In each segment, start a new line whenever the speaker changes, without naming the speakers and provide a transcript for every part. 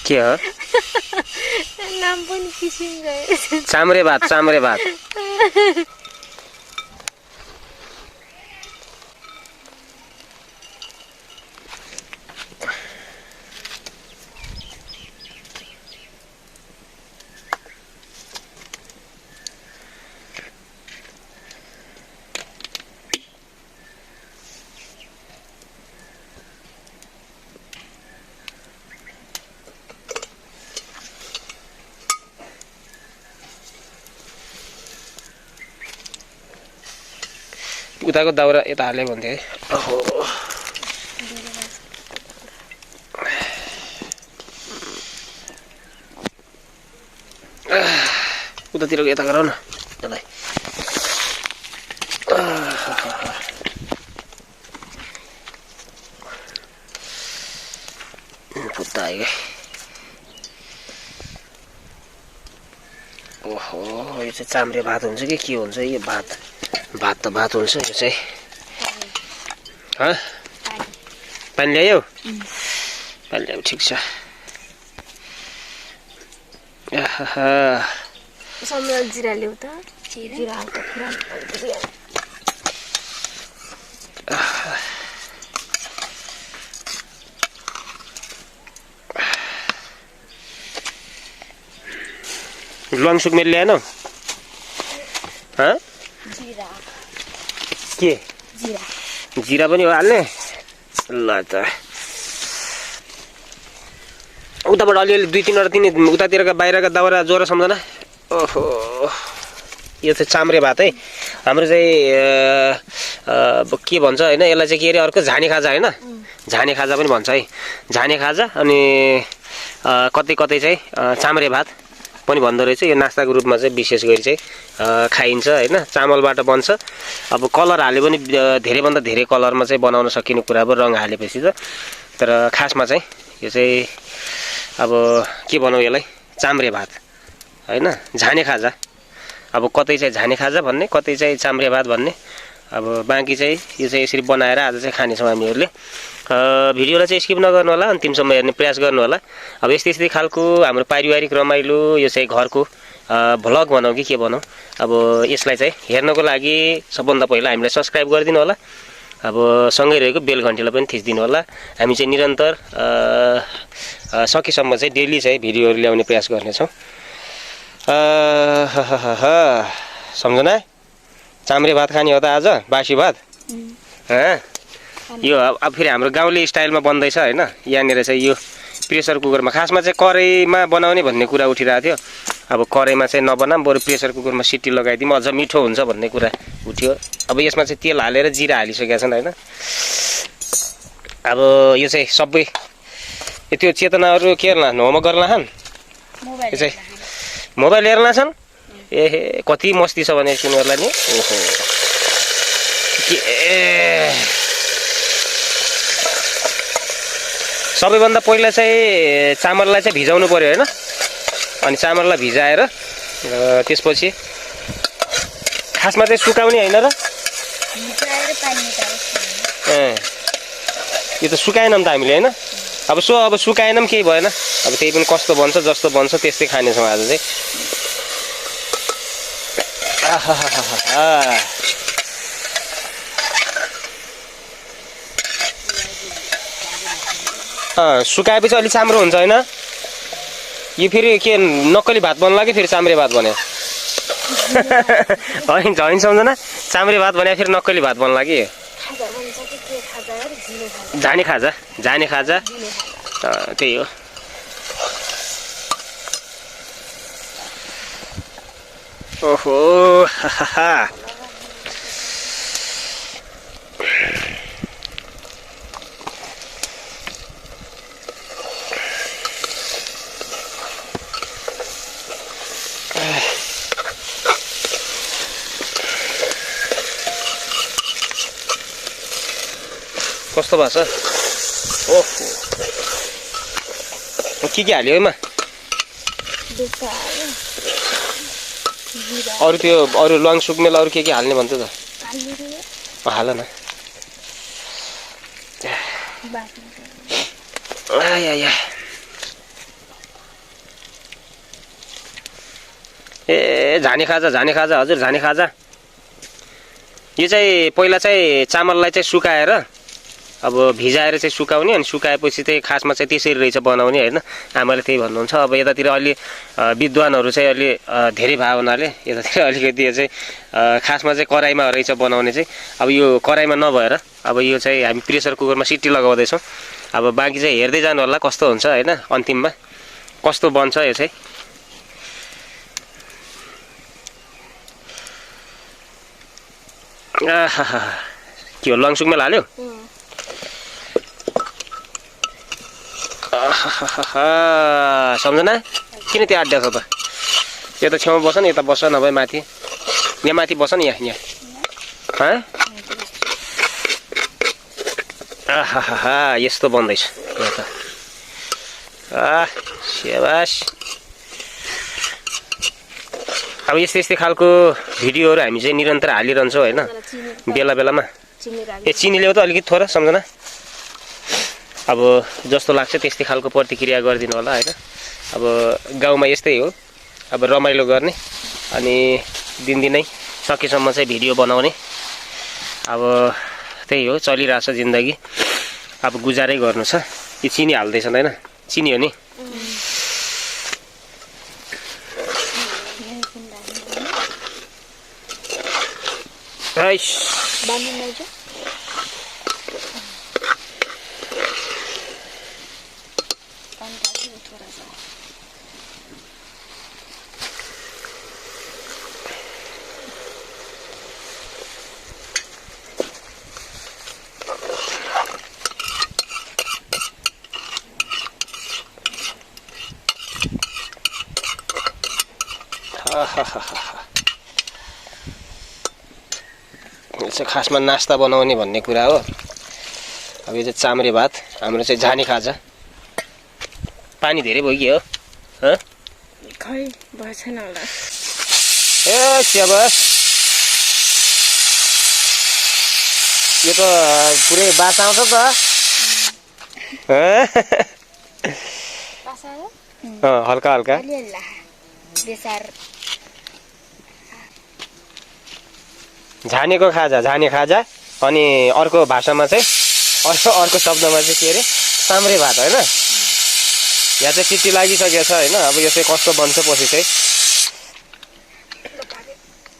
के हो
नाम पनि किसिम गयो
चाम्रे भात उताको दाउरा यता हाले भन्थे है ओहो उतातिर यता गराउ न यसलाई पुत्ता आयो ओहो यो चाहिँ चाम्रे भात हुन्छ कि के हुन्छ यो भात त भात हुन्छ यो चाहिँ पानी ल्यायो पानी ल्यायो ठिक छ
जिरा ल्याउ त जिरा हाल्छ
लङ सुकमेल ल्याएन के जिरा पनि हो हाल्ने ल त उताबाट अलिअलि 2-3 तिनी उतातिरका बाहिरका दाउरा जोरा सम्झना ओहो यो चाहिँ चाम्रे भात है हाम्रो चाहिँ के भन्छ हैन यसलाई चाहिँ के अरे अर्को झाने खाजा हैन झाने खाजा पनि भन्छ है झाने खाजा अनि कतै कतै चाहिँ चाम्रे भात पनि भन्दो रहेछ यो नास्ताको रूपमा चाहिँ विशेष गरी चाहिँ खाइन्छ हैन चामलबाट बन्छ अब कलर हाले पनि धेरै भन्दा धेरै कलरमा चाहिँ बनाउन सकिने कुरा हो रङ हालेपछि त तर खासमा चाहिँ यो चाहिँ अब के बनाऊ यसलाई चाम्रे भात हैन झाने खाजा अब कतै चाहिँ झाने खाजा भन्ने कतै चाहिँ चाम्रे भात भन्ने अब बाँकी चाहिँ यो चाहिँ यसरी बनाएर आज चाहिँ खानेछौँ हामीहरूले भिडियोलाई चाहिँ स्किप नगर्नु होला अन्तिमसम्म हेर्ने प्रयास गर्नु होला अब यस्तै खालको हाम्रो पारिवारिक रमाइलो यो चाहिँ घरको भ्लग बनाऊ कि के बनाऊ अब यसलाई चाहिँ हेर्नको लागि सबभन्दा पहिला हामीलाई सब्स्क्राइब गरिदिनु होला अब सँगै रहेको बेल घन्टीलाई पनि थिच्दिनु होला हामी चाहिँ निरन्तर सकेसम्म चाहिँ डेली चाहिँ भिडियोहरू ल्याउने प्रयास गर्नेछौँ सम्झना चाम्रे भात खाने हो त आज बासी भात यो अब फेरि हाम्रो गाउँले स्टाइलमा बन्दैछ हैन यहाँनिर चाहिँ यो प्रेसर कुकरमा खासमा चाहिँ कराईमा बनाउने भन्ने कुरा उठिरहेको थियो अब कराईमा चाहिँ नबनाम बरु प्रेसर कुकरमा सिटी लगाइदिउँ अझ मिठो हुन्छ भन्ने कुरा उठ्यो अब यसमा चाहिँ तेल हालेर जिरा हालिसकेका छन् हैन अब यो चाहिँ सबै त्यो चेतनाहरू के गर्न होमवर्क गर्न लाछन् यो चाहिँ मोबाइल लिएर लाछन् एहे कति मस्ती छ भने तिनीहरूलाई नि ओहो सबैभन्दा पहिला चाहिँ चामललाई चाहिँ भिजाउनु पर्यो हैन अनि चामललाई भिजाएर त्यसपछि खासमा चाहिँ सुकाउने हैन र
भिजाएर पानी निकाल्छ
यो त सुकाएनौँ त हामीले हैन अब सुकाएनौँ केही भएन अब त्यही पनि कस्तो बन्छ जस्तो बन्छ त्यस्तै खानेछौँ आज चाहिँ सुकाएपछि अलि चाम्रो हुन्छ हैन यो फेरि के नक्कली भात बन्ला कि फेरि चाम्रे भात बन्यो होइन झैन सम्झना चाम्रे भात भने फेरि नक्कली भात बन्ला कि झाने खाजा त्यही हो ओहो कस्तो भएको छ ओहो के हाल्यो यसमा अरू लङ सुकमेल अरू के हाल्ने भन्छ त हाल न झाने खाजा हजुर झाने खाजा। यो चाहिँ पहिला चाहिँ चामललाई चाहिँ सुकाएर अब भिजाएर चाहिँ सुकाउने अनि सुकाएपछि चाहिँ खासमा चाहिँ त्यसरी रहेछ बनाउने होइन। आमाले त्यही भन्नुहुन्छ। अब यतातिर अलि विद्वानहरू चाहिँ अलि धेरै भए हुनाले यतातिर अलिकति यो चाहिँ खासमा चाहिँ कराईमा रहेछ बनाउने चाहिँ। अब यो कराईमा नभएर अब यो चाहिँ हामी प्रेसर कुकरमा सिटी लगाउँदैछौँ। अब बाँकी चाहिँ हेर्दै जानु होला कस्तो हुन्छ होइन, अन्तिममा कस्तो बन्छ यो चाहिँ। के हो लङसुकमा हाल्यो? सम्झना किन त्यो आड्या छ त? यो त छेउमा बस न, यता बस नभए माथि, यहाँ माथि बस न, यहाँ यस्तो बन्दैछ यहाँ त। स्याबास। अब यस्तै खालको भिडियोहरू हामी चाहिँ निरन्तर हालिरहन्छौँ होइन, बेला बेलामा। चिनी ल्याउ त अलिकति थोरै सम्झना। अब जस्तो लाग्छ त्यस्तै खालको प्रतिक्रिया गरिदिनु होला होइन। अब गाउँमा यस्तै हो, अब रमाइलो गर्ने अनि दिनदिनै सकेसम्म चाहिँ भिडियो बनाउने। अब त्यही हो, चलिरहेछ जिन्दगी। अब गुजारै गर्नु छ। यो चिनी हाल्दैछन् होइन? चिनी हो नि। यो चाहिँ खासमा नास्ता बनाउने भन्ने कुरा हो। अब यो चाहिँ चाम्रे भात, हाम्रो चाहिँ झाने खाजा। पानी धेरै भयो कि हो?
खै भएन होला।
ए स्याबास, यो त पुरै बास आउँछ त। हल्का हल्का झानेको खाजा, झाने खाजा। अनि अर्को भाषामा चाहिँ अर्को शब्दमा चाहिँ के अरे चाम्रे भात होइन। यहाँ चाहिँ सिटी लागिसकेको छ होइन। अब यो चाहिँ कस्तो बन्छ पछि चाहिँ।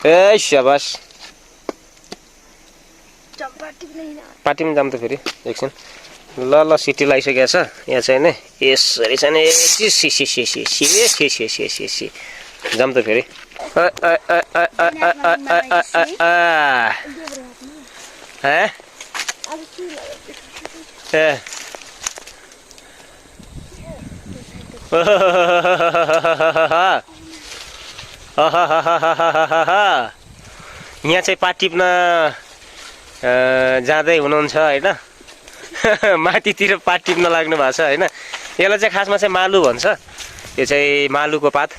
ए स्याबास, पार्टीमा जाऊँ त फेरि एकछिन। ल सिटी लागिसकेको छ यहाँ चाहिँ नि। यसरी चाहिँ नि जाऊँ त फेरि। यहाँ चाहिँ पात टिप्न जाँदै हुनुहुन्छ होइन। माथितिर पात टिप्न लाग्नु भएको छ होइन। यसलाई चाहिँ खासमा चाहिँ मालु भन्छ। यो चाहिँ मालुको पात,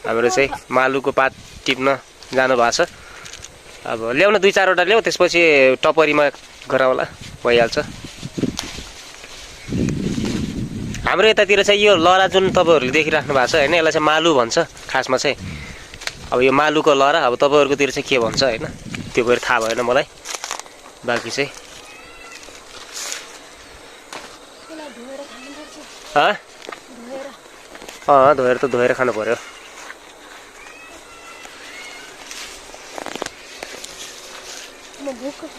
हाम्रो चाहिँ मालुको पात टिप्न जानु भएको छ। अब ल्याउन 2-4 वटा ल्याऊ, त्यसपछि टपरीमा गराउला, भइहाल्छ। हाम्रो यतातिर चाहिँ यो लहरा जुन तपाईँहरूले देखिराख्नु भएको छ होइन, यसलाई चाहिँ मालु भन्छ खासमा चाहिँ। अब यो मालुको लहरा, अब तपाईँहरूकोतिर चाहिँ के भन्छ होइन, त्यो गएर थाहा भएन मलाई। बाँकी चाहिँ धोएर त धोएर खानु पर्यो।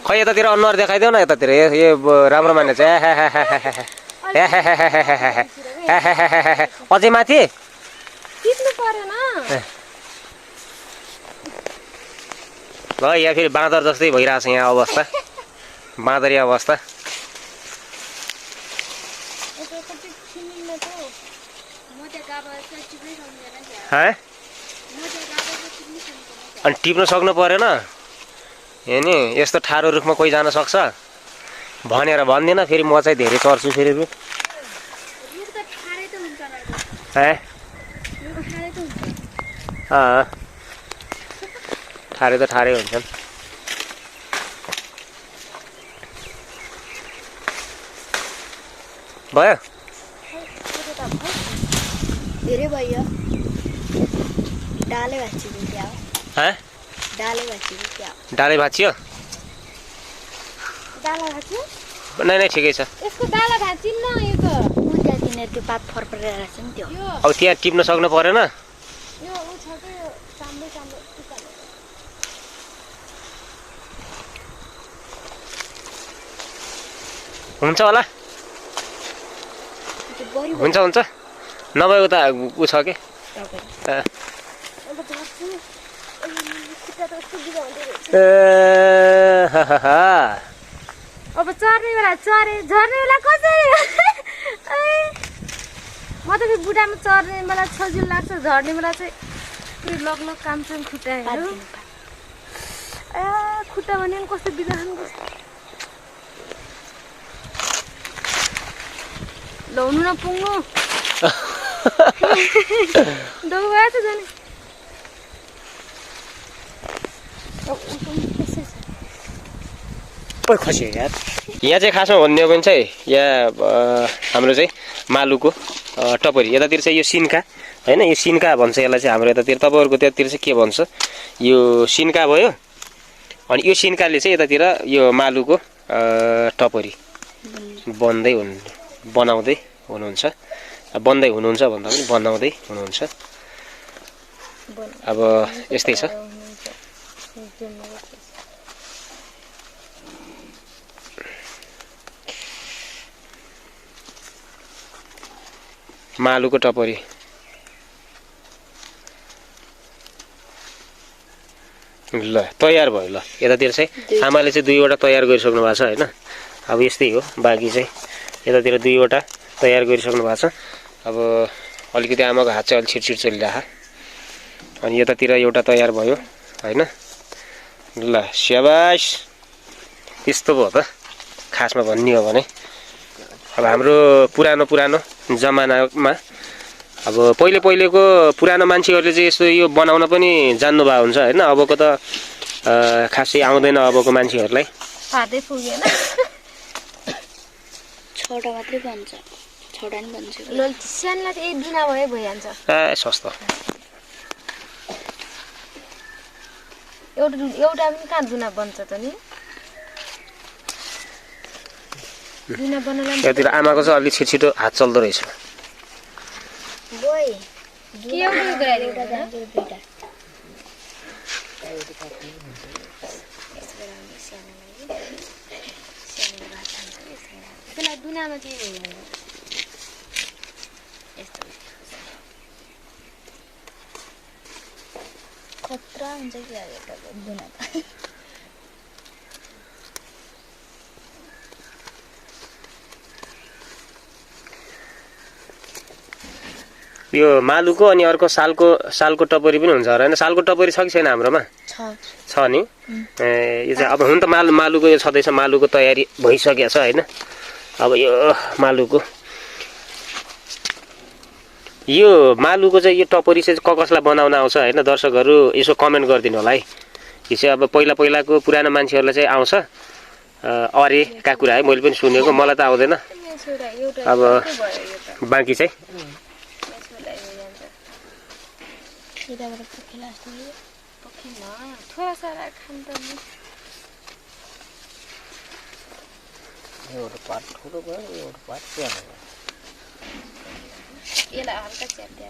खै यतातिर अनुहार देखाइदेऊ न, यतातिर यो राम्रो माने चाहिँ अझै माथि ल। यहाँ फेरि बाँदर जस्तै भइरहेछ यहाँ अवस्था, बाँदरी अवस्था। अनि टिप्न सक्नु परेन हे नि। यस्तो ठाडो रुखमा कोही जान सक्छ भनेर भन्दिनँ, फेरि म चाहिँ धेरै चढ्छु फेरि रुख। ठाडै त ठाडै हुन्छन्। भयो
धेरै भयो। डाले भाँचिएको क्या हो
हाँ
डाले भाँचिएको क्या हो
डाले भाँचियो
डाला भाँच्यो
नै ठिकै छ
यसको डाला भाँचिन्न यो त त्यहाँ तिनीहरू त्यो पात फरफरेर राख्छ नि त्यो
अब त्यहाँ टिप्न सक्नु परेन
यो उ छ के यो चाम्रे चाम्रे
हुन्छ होला हुन्छ हुन्छ नभए उता उ छ के
अब चर्ने बेला चरे झर्ने बेला कसरी म त फेरि बुढामा चर्ने बेला सजिलो लाग्छ झर्ने बेला चाहिँ पुरै लग काम छ खुट्टाहरू खुट्टा भने पनि कस्तो बिदा लाउनु नपुग्नु डोको गएको छ जाने
खस्यो यार यहाँ चाहिँ खासमा भन्ने हो भने चाहिँ यहाँ हाम्रो चाहिँ मालुको टपरी यतातिर चाहिँ यो सिन्का होइन यो सिन्का भन्छ यसलाई चाहिँ हाम्रो यतातिर तपाईँहरूको त्यतातिर चाहिँ के भन्छ यो सिन्का भयो अनि यो सिन्काले चाहिँ यतातिर यो मालुको टपरी बनाउँदै हुनुहुन्छ बन्दै हुनुहुन्छ भन्दा पनि बनाउँदै हुनुहुन्छ अब यस्तै छ मालुको टपरी ल तयार भयो ल यतातिर चाहिँ आमाले चाहिँ 2वटा तयार गरिसक्नु भएको छ होइन अब यस्तै हो बाँकी चाहिँ यतातिर 2वटा तयार गरिसक्नु भएको छ अब अलिकति आमाको हात चाहिँ अलि छिटछिट चलिरहेको अनि यतातिर एउटा तयार भयो होइन ल स्याबास यस्तो भयो त खासमा भन्ने हो भने अब हाम्रो पुरानो जमानामा अब पहिलेको पुरानो मान्छेहरूले चाहिँ यस्तो यो बनाउन पनि जान्नुभएको हुन्छ होइन अबको त खासै आउँदैन अबको मान्छेहरूलाई
हातै पुगेन छोटा मात्रै भन्छ छोटा नि भन्छ ल सानलाई त 1 दुना भए भइहाल्छ
सस्तो
एउटा पनि कहाँ दुना बन्छ त नि दुना बनाउला
यतातिर आमाको चाहिँ अलि छिटो हात चल्दो रहेछ
बोय के एउटा गराइदिएको एउटा दुईटा त्यसलाई दुनामा चाहिँ खतरा हुन्छ कि एउटा दुना
यो मालुको अनि अर्को सालको टपरी पनि हुन्छ हैन सालको टपरी छ कि छैन हाम्रोमा छ नि यो चाहिँ अब हुन त मालुको यो छदैछ मालुको तयारी भइसकेको छ हैन अब यो मालुको चाहिँ यो टपरी चाहिँ कसलाई बनाउन आउँछ हैन दर्शकहरु यसो कमेन्ट गरिदिनु होला है यो चाहिँ अब पहिलाको पुरानो मान्छेहरुलाई चाहिँ आउँछ अरेका कुरा है मैले पनि सुनेको मलाई त आउँदैन अब बाँकी चाहिँ
थोड़ा सा खान त नि
एउटा पार्ट ठुलो भयो एउटा पार्ट सानो भयो
यसलाई हल्का च्याप्दिया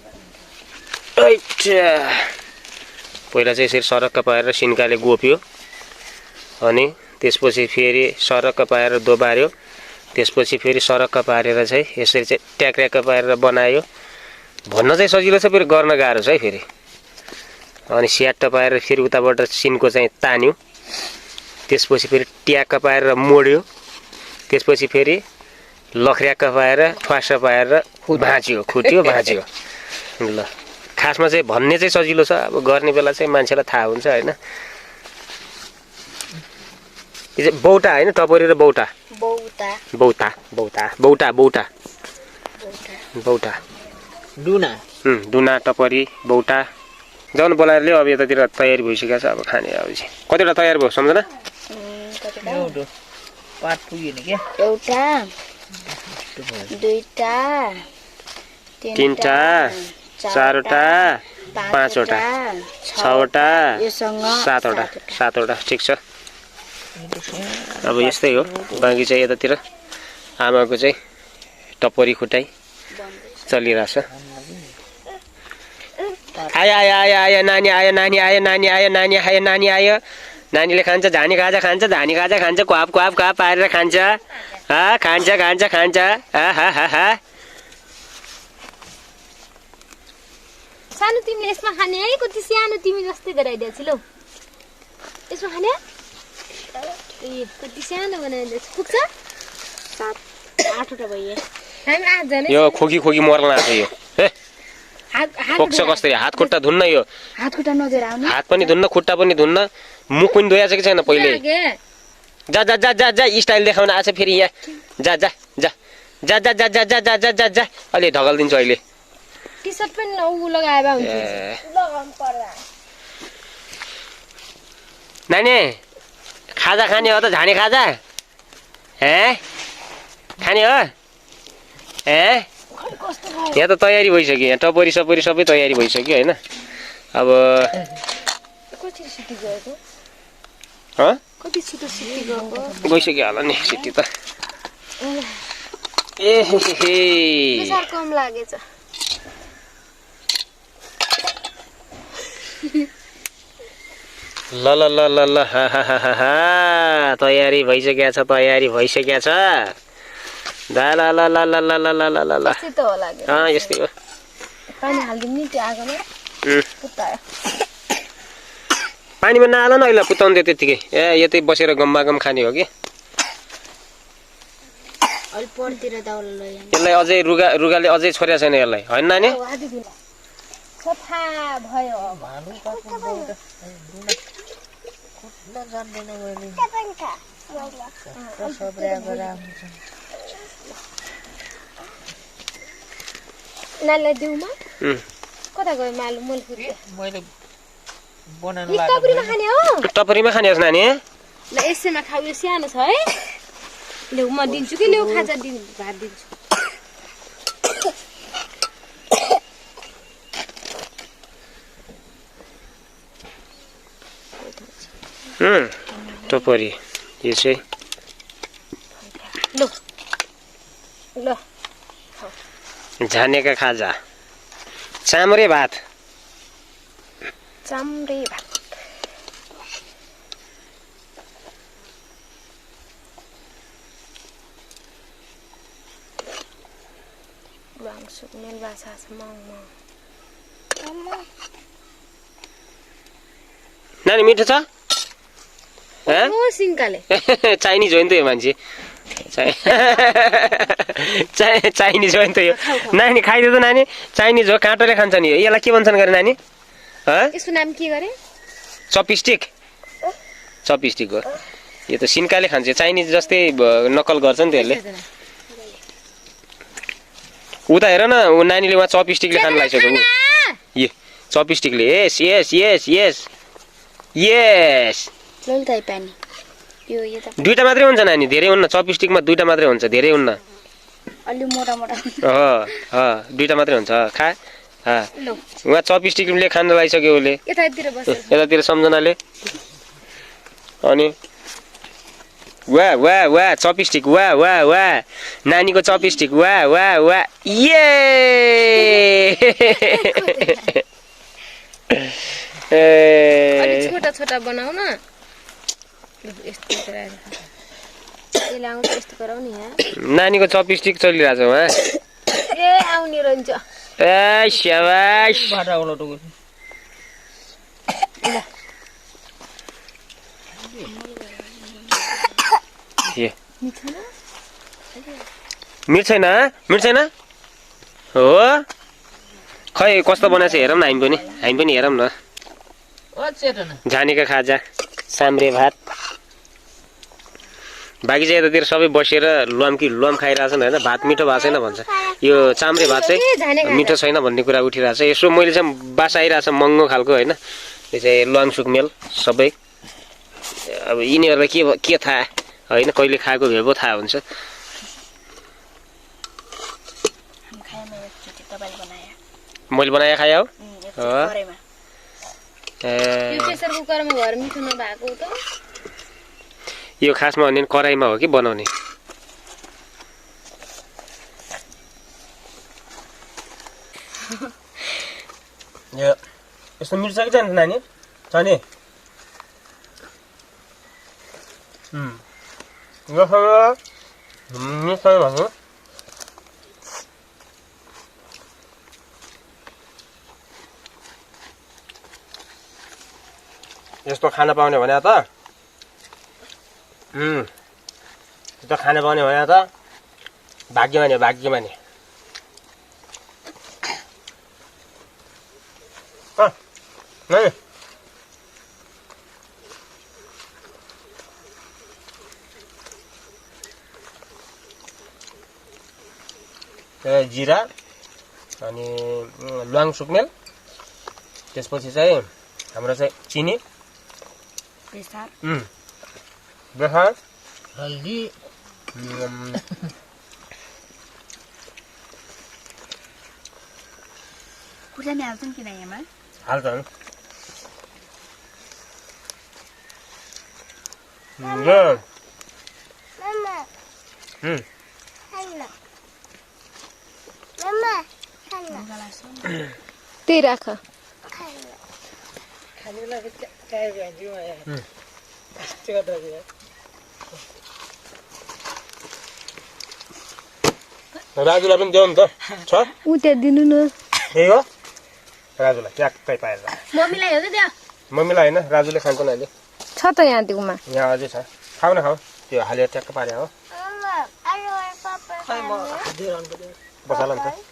पहिला चाहिँ यसरी सरक्क पारेर सिन्काले गोप्यो अनि त्यसपछि फेरि सरक्क पारेर दोबार्यो त्यसपछि फेरि सरक्क पारेर चाहिँ यसरी चाहिँ ट्याक्र्याक्क पारेर बनायो भन्न चाहिँ सजिलो छ फेरि गर्न गाह्रो छ है फेरि अनि स्याट्ट पारेर फेरि उताबाट सिनको चाहिँ तान्यो त्यसपछि फेरि ट्याक्क पारेर मोड्यो त्यसपछि फेरि लख्र्याक्क पारेर ठ्वास पारेर भाँच्यो खुट्यो भाँच्यो ल खासमा चाहिँ भन्ने चाहिँ सजिलो छ अब गर्ने बेला चाहिँ मान्छेलाई थाहा हुन्छ हैन यो चाहिँ बौटा हैन टपरी र बौटा बौटा दुना टपरी बौटा जाउन बोलाएर ल्याऊ अब यतातिर तयारी भइसकेको छ अब खाने अब चाहिँ कतिवटा तयार भयो सम्झना
एउटा पार्ट पुग्यो नि के
एउटा दुईटा
तीनटा चारवटा 5वटा 6वटा 7वटा ठिक छ। अब यस्तै हो। बाँकी चाहिँ यतातिर आमाको चाहिँ टपरी खुट्टाइ चलिरहेछ। आयो आयो आयो आयो नानी आयो नानी आयो नानी आयो नानी आयो नानी आयो। नानीले खान्छ झाने खाजा खान्छ झाने खाजा खान्छ क्वाप क्वाप क्वाप पारेर खान्छ। खान्छ खान्छ खान्छ।
सानो तिमीले यसमा खाने है? कति सानो तिमी जस्तै गराइदिएछ लौ। यसमा खाने? ए कति सानो बनाइदिएछ। पुग्छ? 7-8वटा भयो। हामी 8 जना।
यो खोकी खोकी मर्न लाग्छ यो। पुग्छ कसरी? हात खुट्टा धुन्न यो।
हात खुट्टा नधोएर आउने? हात
पनि धुन्न खुट्टा पनि धुन्न। मुख पनि धोएछ कि छैन पहिले? जा जा जा जा जा स्टाइल देखाउन आछ फेरि यहाँ। जा जा जा जा जा जा जा जा जा जा जा अलि ढगल्दिन्छु अहिले।
टी-सर्ट पनि उ लगाए भए हुन्छ। लगाउनु पर्ला।
नानी खाजा खाने हो त? झाने खाजा खाने हो? यहाँ त तयारी भइसक्यो। यहाँ टपरी सपरी सबै तयारी भइसक्यो होइन। अब
कति सिटी गएको? कति छिटो सिटी गएको?
गइसक्यो होला नि सिटी त। ए
प्रेसर कम लागेछ।
ल ल ल ल ल तयारी भइसकेको छ तयारी भइसकेको छ। दा ल ल ल ल ल ल ल ल ल
यस्तै होला के?
यस्तै हो।
पानी हाल्दिम नि त्यो आगोमा। पुतायो।
पानीमा नहाल न अहिले पुताउँदै त्यतिकै। यतै बसेर गम्बागम खाने हो कि?
अलि परतिर दाउला लैजानु।
यसलाई अझै रुगाले अझै छोडेको छैन यसलाई होइन नानी?
सफा भयो। नानीलाई दिउमा? कता गयो मालु? मैले बनाउन लाग्यो। टपरीमा खाने हो?
टपरीमा खाने हो नानी?
ल यसैमा खाऊ। यो सानो छ है। ल्याउ म दिन्छु कि ल्याउ खाजा दिन्छु भात दिन्छु।
टपरी यो चाहिँ
ल ल
झानेका खाजा चाम्रे भात।
चाम्रे भात। बाङसुक मेल भाषा छ मङ।
नानी मिठो छ?
सिङ्काले
चाइनिज हो नि त यो मान्छे। चाइनिज हो नि त यो। नानी खाइदियो त नानी। चाइनिज हो काँटाले खान्छ नि। यसलाई के भन्छन् गरे नानी?
यसको नाम के गरे?
चपस्टिक। चपस्टिक हो यो त। सिन्काले खान्छ। चाइनिज जस्तै नकल गर्छ नि त यसले। उता हेर न ऊ नानीले उहाँ चपस्टिकले खान लागिसक्यो। ए चपस्टिकले। यस यस यस यस यस।
पानी यो
दुईटा मात्रै हुन्छ नानी, धेरै हुन्न। चपस्टिकमा दुईटा मात्रै हुन्छ, धेरै हुन्न।
अलि मोटा मोटा
दुईटा मात्रै हुन्छ। खा। उहाँ चपस्टिकले खान लागिसक्यो उसले। यतातिर सम्झनाले। अनि वाह वाह वाह चपस्टिक। वाह वाह वाह नानीको चपस्टिक। वाह वाह वाह ये
छोटा छोटा बनाऊ न।
नानीको चपस्टिक चलिरहेछ उहाँ।
ए आउने रहन्छ।
ए स्याबास। मिर्छ छैन? मिर्छ छैन? हो खै कस्तो बनाएछ हेरौँ न। हामी पनि हेरौँ न। झानेका खाजा चाम्रे भात। बाँकी चाहिँ यतातिर सबै बसेर लुम खाइरहेछन् होइन। भात मिठो भएको छैन भन्छ। यो चाम्रे भात चाहिँ मिठो छैन भन्ने कुरा उठिरहेछ। यसो मैले चाहिँ बास आइरहेछ महँगो खालको होइन। यो चाहिँ लुङसुक मेल सबै। अब यिनीहरूलाई के थाहा होइन। कहिले खाएको भए पो थाहा हुन्छ। मैले बनाएर खाए हो
कराईमा
यो प्रेसर कुकरमा भएर मिठो नभएको त
यो खासमा भने कराईमा हो कि बनाउने यो यस्तो मिर्च कि जान्छ नानी छ नि यस्तो खान पाउने भने त यस्तो खान पाउने भने त भाग्यमानी भाग्यमानी नहीं जीरा अनि ल्वाङ सुक्मेल त्यसपछि चाहिँ हाम्रो चाहिँ चिनी बेसार
हल्दी
खुर्सानी हाल्छन् किन यहाँ
हाल्छन्
त्यही राख
राजुलाई पनि देऊ नि त छ
उ त्यहाँ दिनु न
यही हो राजुलाई ट्याक्कै पाएर
मम्मीलाई हो त्यहाँ
मम्मीलाई होइन राजुले खान्छ नि अहिले
छ त यहाँ त्योमा
यहाँ अझै छ खाऊ न खाऊ त्यो हालेर ट्याक्क पारे हो बसाल नि त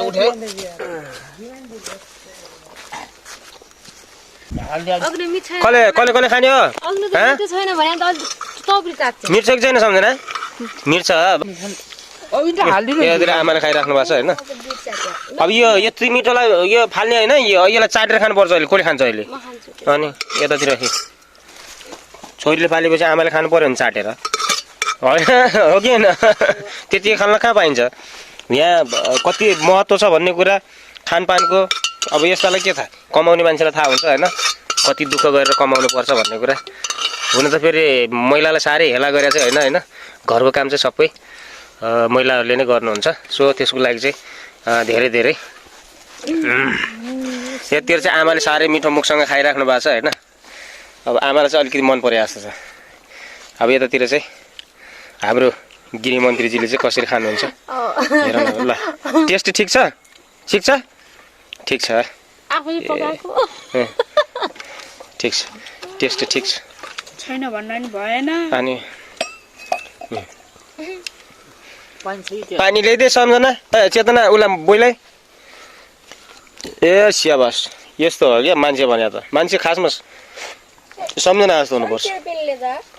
उठे
अग्नि मिठाई
कसले कसले कसले खाने हो
अग्नि त मिठो छैन भने त तौरी काट्छ
मिर्च कि छैन सम्झना मिर्च यहाँतिर आमाले खाइराख्नु भएको छ होइन अब यो यत्रो मिठोलाई यो फाल्ने होइन यसलाई चाटेर खानुपर्छ अहिले कसले खान्छ अहिले अनि यतातिर छोरीले पालेपछि आमाले खानु पर्यो नि चाटेर होइन हो कि होइन त्यति खान कहाँ पाइन्छ यहाँ कति महत्त्व छ भन्ने कुरा खानपानको अब यस्तालाई के थाहा कमाउने मान्छेलाई थाहा हुन्छ होइन कति दुःख गरेर कमाउनु पर्छ भन्ने कुरा हुन त फेरि महिलालाई साह्रै हेला गरेर चाहिँ होइन घरको काम चाहिँ सबै महिलाहरूले नै गर्नुहुन्छ सो त्यसको लागि चाहिँ धेरै धेरै यतिर चाहिँ आमाले साह्रै मिठो मुखसँग खाइराख्नु भएको छ होइन अब आमालाई चाहिँ अलिकति मन परे जस्तो छ अब यतातिर चाहिँ हाम्रो गृहमन्त्रीजीले चाहिँ कसरी खानुहुन्छ हेर न ल टेस्ट ठिक छ ठिक छ ठिक छ
आफैले पकाएको
ठिक छ टेस्ट ठिक छ
छैन भन्नु नि भएन
अनि पानी ल्याइदिए सम्झना चेतना उसलाई बोइलाई ए स्याबास यस्तो हो क्या मान्छे भने त मान्छे खासमा सम्झना जस्तो हुनुपर्छ